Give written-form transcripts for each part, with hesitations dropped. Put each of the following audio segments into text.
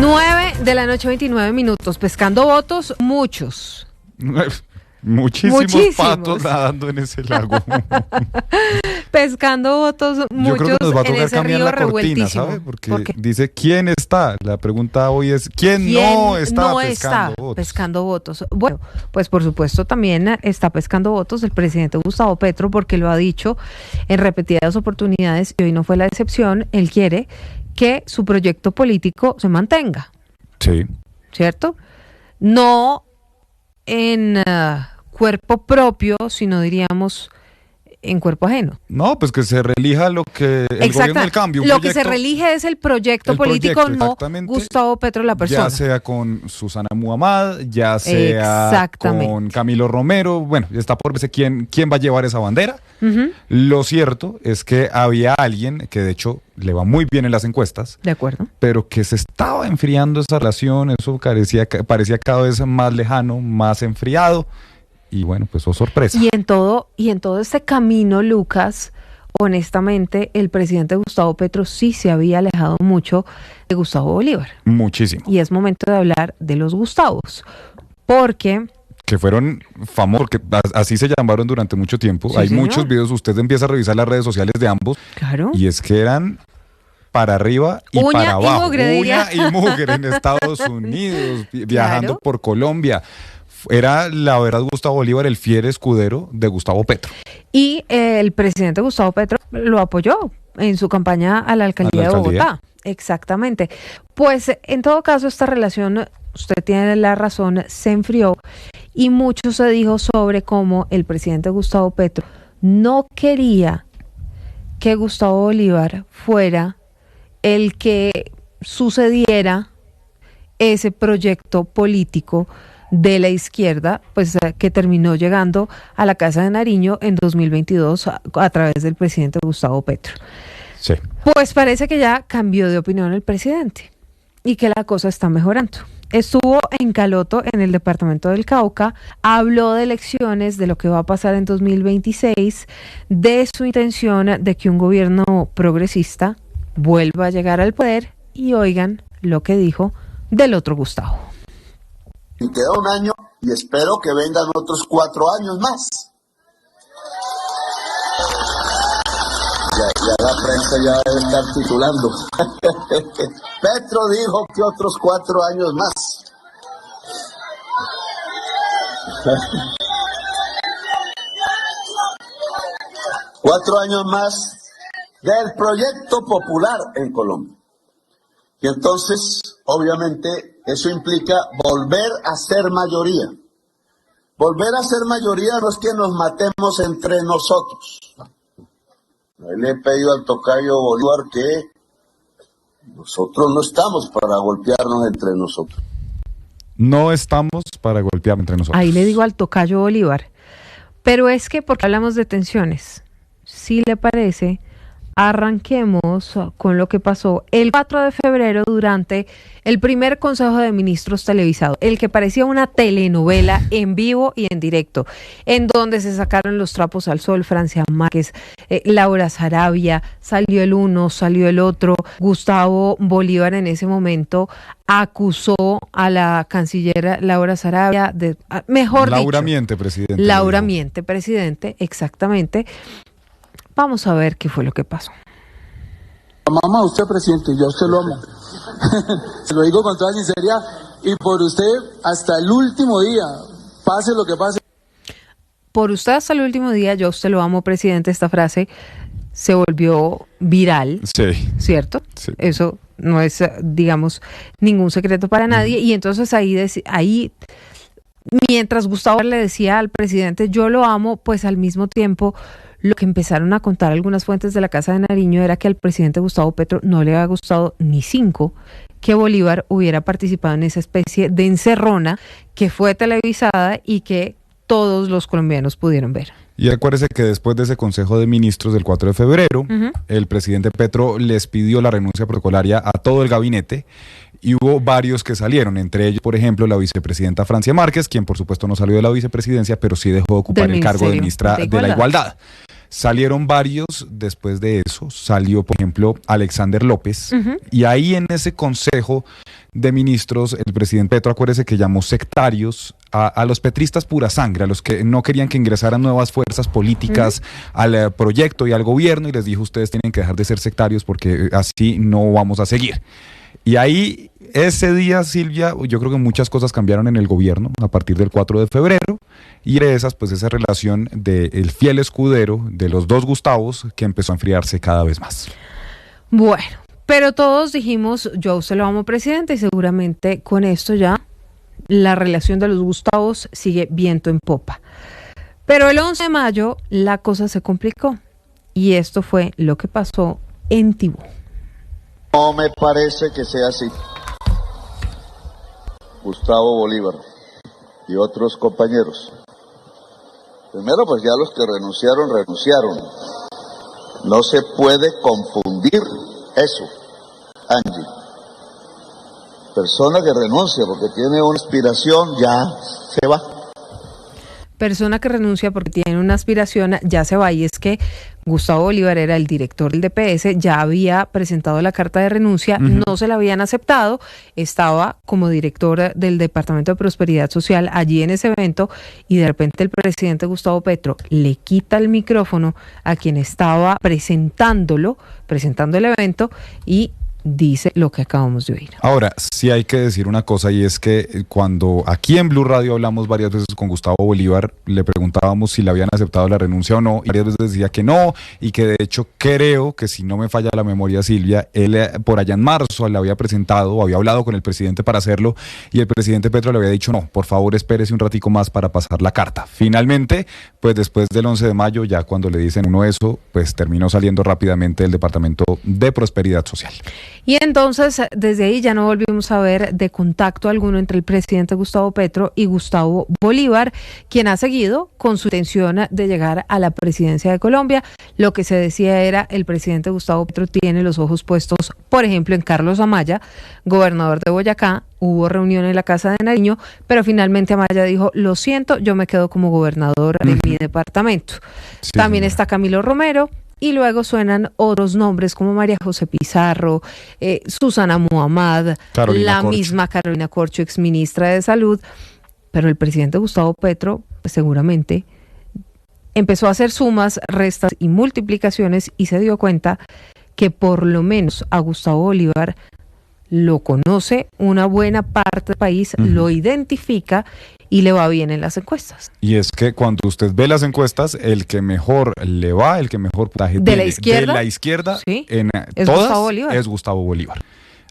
9:29 p.m. Pescando votos, muchos. Muchísimos patos nadando en ese lago. Pescando votos, muchos. Yo creo que nos va a tocar cambiar la cortina, revueltísimo. ¿sabe? Porque dice, ¿quién está? La pregunta hoy es, ¿quién no está pescando votos? Bueno, pues por supuesto también está pescando votos el presidente Gustavo Petro, porque lo ha dicho en repetidas oportunidades y hoy no fue la excepción. Él quiere que su proyecto político se mantenga. Sí. ¿Cierto? No en cuerpo propio, sino diríamos en cuerpo ajeno. No, pues que se relija lo que el gobierno del cambio. Lo que se relige es el proyecto político, no Gustavo Petro la persona. Ya sea con Susana Muhammad, ya sea con Camilo Romero, bueno, está por verse quién va a llevar esa bandera. Uh-huh. Lo cierto es que había alguien que de hecho le va muy bien en las encuestas. De acuerdo. Pero que se estaba enfriando esa relación, eso parecía cada vez más lejano, más enfriado. Y bueno, pues sorpresa. Y en todo este camino, Lucas, honestamente, el presidente Gustavo Petro sí se había alejado mucho de Gustavo Bolívar. Muchísimo. Y es momento de hablar de los Gustavos, porque... Que fueron famosos, porque así se llamaron durante mucho tiempo. Sí, hay muchos videos, usted empieza a revisar las redes sociales de ambos. Claro. Y es que eran para arriba y uña para abajo. Uña y mugre en Estados Unidos, viajando por Colombia. Era, la verdad, Gustavo Bolívar el fiel escudero de Gustavo Petro. Y el presidente Gustavo Petro lo apoyó en su campaña a la alcaldía de Bogotá. Exactamente. Pues en todo caso esta relación, usted tiene la razón, se enfrió y mucho se dijo sobre cómo el presidente Gustavo Petro no quería que Gustavo Bolívar fuera el que sucediera ese proyecto político de la izquierda, pues que terminó llegando a la Casa de Nariño en 2022 a través del presidente Gustavo Petro. Sí. Pues parece que ya cambió de opinión el presidente y que la cosa está mejorando. Estuvo en Caloto, en el departamento del Cauca, habló de elecciones, de lo que va a pasar en 2026, de su intención de que un gobierno progresista vuelva a llegar al poder y oigan lo que dijo del otro Gustavo. Y queda un año y espero que vengan otros 4 años más. Ya la prensa ya debe estar titulando. Petro dijo que otros 4 años más. Cuatro años más del proyecto popular en Colombia. Y entonces, obviamente, eso implica volver a ser mayoría. Volver a ser mayoría no es que nos matemos entre nosotros. Le he pedido al tocayo Bolívar que nosotros no estamos para golpearnos entre nosotros. No estamos para golpear entre nosotros. Ahí le digo al tocayo Bolívar. Pero es que, porque hablamos de tensiones, si le parece, arranquemos con lo que pasó el 4 de febrero durante el primer Consejo de Ministros televisado, el que parecía una telenovela en vivo y en directo, en donde se sacaron los trapos al sol. Francia Márquez, Laura Sarabia, salió el uno, salió el otro. Gustavo Bolívar en ese momento acusó a la canciller Laura Sarabia de, Laura miente, presidente. Laura miente, presidente, exactamente. Vamos a ver qué fue lo que pasó. Mamá, usted presidente, yo a usted lo amo. Se lo digo con toda sinceridad. Y por usted hasta el último día, pase lo que pase. Por usted hasta el último día, yo a usted lo amo, presidente. Esta frase se volvió viral, sí, ¿cierto? Sí. Eso no es, digamos, ningún secreto para nadie. Y entonces ahí mientras Gustavo le decía al presidente, yo lo amo, pues al mismo tiempo lo que empezaron a contar algunas fuentes de la Casa de Nariño era que al presidente Gustavo Petro no le había gustado ni 5 que Bolívar hubiera participado en esa especie de encerrona que fue televisada y que todos los colombianos pudieron ver. Y acuérdese que después de ese Consejo de Ministros del 4 de febrero, el presidente Petro les pidió la renuncia protocolaria a todo el gabinete y hubo varios que salieron, entre ellos, por ejemplo, la vicepresidenta Francia Márquez, quien por supuesto no salió de la vicepresidencia, pero sí dejó de ocupar el cargo de ministra de la Igualdad. Salieron varios después de eso. Salió, por ejemplo, Alexander López. Y ahí en ese consejo de ministros, el presidente Petro, acuérdese que llamó sectarios a los petristas pura sangre, a los que no querían que ingresaran nuevas fuerzas políticas al proyecto y al gobierno, y les dijo: ustedes tienen que dejar de ser sectarios porque así no vamos a seguir. Y ahí, ese día, Silvia, yo creo que muchas cosas cambiaron en el gobierno a partir del 4 de febrero, y de esas, pues esa relación del fiel escudero de los dos Gustavos, que empezó a enfriarse cada vez más. Bueno, pero todos dijimos: yo a usted lo amo, presidente, y seguramente con esto ya la relación de los Gustavos sigue viento en popa. Pero el 11 de mayo la cosa se complicó, y esto fue lo que pasó en Tibú. No me parece que sea así. Gustavo Bolívar y otros compañeros. Primero, pues ya los que renunciaron. No se puede confundir eso, Angie. Persona que renuncia porque tiene una aspiración, ya se va. Persona que renuncia porque tiene una aspiración, ya se va. Y es que Gustavo Bolívar era el director del DPS, ya había presentado la carta de renuncia, no se la habían aceptado, estaba como director del Departamento de Prosperidad Social allí en ese evento, y de repente el presidente Gustavo Petro le quita el micrófono a quien estaba presentando el evento, y dice lo que acabamos de oír. Ahora, sí hay que decir una cosa, y es que cuando aquí en Blue Radio hablamos varias veces con Gustavo Bolívar, le preguntábamos si le habían aceptado la renuncia o no, y varias veces decía que no, y que de hecho creo que, si no me falla la memoria, Silvia, él por allá en marzo le había presentado o había hablado con el presidente para hacerlo, y el presidente Petro le había dicho: no, por favor espérese un ratico más para pasar la carta. Finalmente, pues después del 11 de mayo, ya cuando le dicen uno eso, pues terminó saliendo rápidamente del Departamento de Prosperidad Social. Y entonces, desde ahí ya no volvimos a ver de contacto alguno entre el presidente Gustavo Petro y Gustavo Bolívar, quien ha seguido con su intención de llegar a la presidencia de Colombia. Lo que se decía era: el presidente Gustavo Petro tiene los ojos puestos, por ejemplo, en Carlos Amaya, gobernador de Boyacá. Hubo reunión en la Casa de Nariño, pero finalmente Amaya dijo: lo siento, yo me quedo como gobernador de mi departamento. Sí, también está Camilo Romero. Y luego suenan otros nombres como María José Pizarro, Susana Muhammad, misma Carolina Corcho, exministra de Salud. Pero el presidente Gustavo Petro, pues, seguramente empezó a hacer sumas, restas y multiplicaciones, y se dio cuenta que por lo menos a Gustavo Bolívar lo conoce una buena parte del país, lo identifica y le va bien en las encuestas. Y es que cuando usted ve las encuestas, el que mejor le va, el que mejor puntaje de la izquierda ¿sí? en es todas Gustavo Bolívar. Es Gustavo Bolívar.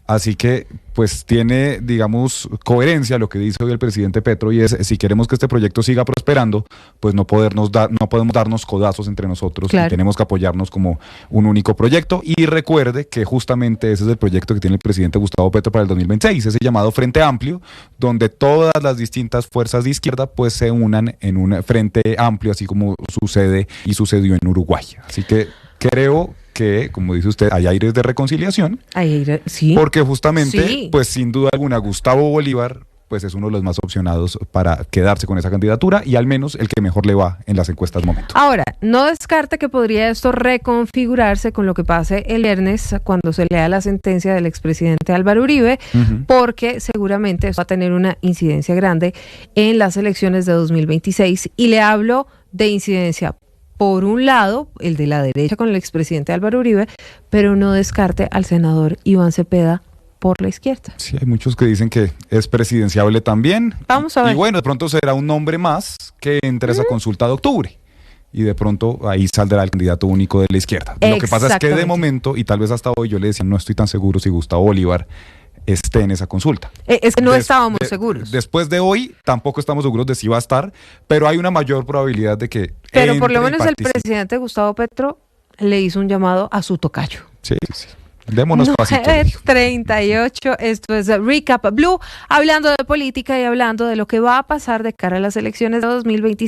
Así que, pues, tiene, digamos, coherencia lo que dice hoy el presidente Petro, y es: si queremos que este proyecto siga prosperando, pues no podemos darnos codazos entre nosotros, claro. Y tenemos que apoyarnos como un único proyecto. Y recuerde que justamente ese es el proyecto que tiene el presidente Gustavo Petro para el 2026, ese llamado Frente Amplio, donde todas las distintas fuerzas de izquierda pues se unan en un frente amplio, así como sucedió en Uruguay. Así que creo que, como dice usted, hay aires de reconciliación. Sí. Porque justamente, sí, pues sin duda alguna, Gustavo Bolívar pues es uno de los más opcionados para quedarse con esa candidatura, y al menos el que mejor le va en las encuestas momento. Ahora, no descarte que podría esto reconfigurarse con lo que pase el viernes cuando se lea la sentencia del expresidente Álvaro Uribe, porque seguramente eso va a tener una incidencia grande en las elecciones de 2026, y le hablo de incidencia por un lado, el de la derecha con el expresidente Álvaro Uribe, pero no descarte al senador Iván Cepeda por la izquierda. Sí, hay muchos que dicen que es presidenciable también. Vamos a ver. Y bueno, de pronto será un nombre más que entre esa consulta de octubre. Y de pronto ahí saldrá el candidato único de la izquierda. Lo que pasa es que de momento, y tal vez hasta hoy, yo le decía, no estoy tan seguro si Gustavo Bolívar esté en esa consulta. Es que no estábamos seguros. Después de hoy, tampoco estamos seguros de si va a estar, pero hay una mayor probabilidad de que Pero por lo menos el presidente Gustavo Petro le hizo un llamado a su tocayo. Sí, sí. Démonos pasito. 38, esto es Recap Blue, hablando de política y hablando de lo que va a pasar de cara a las elecciones de 2026.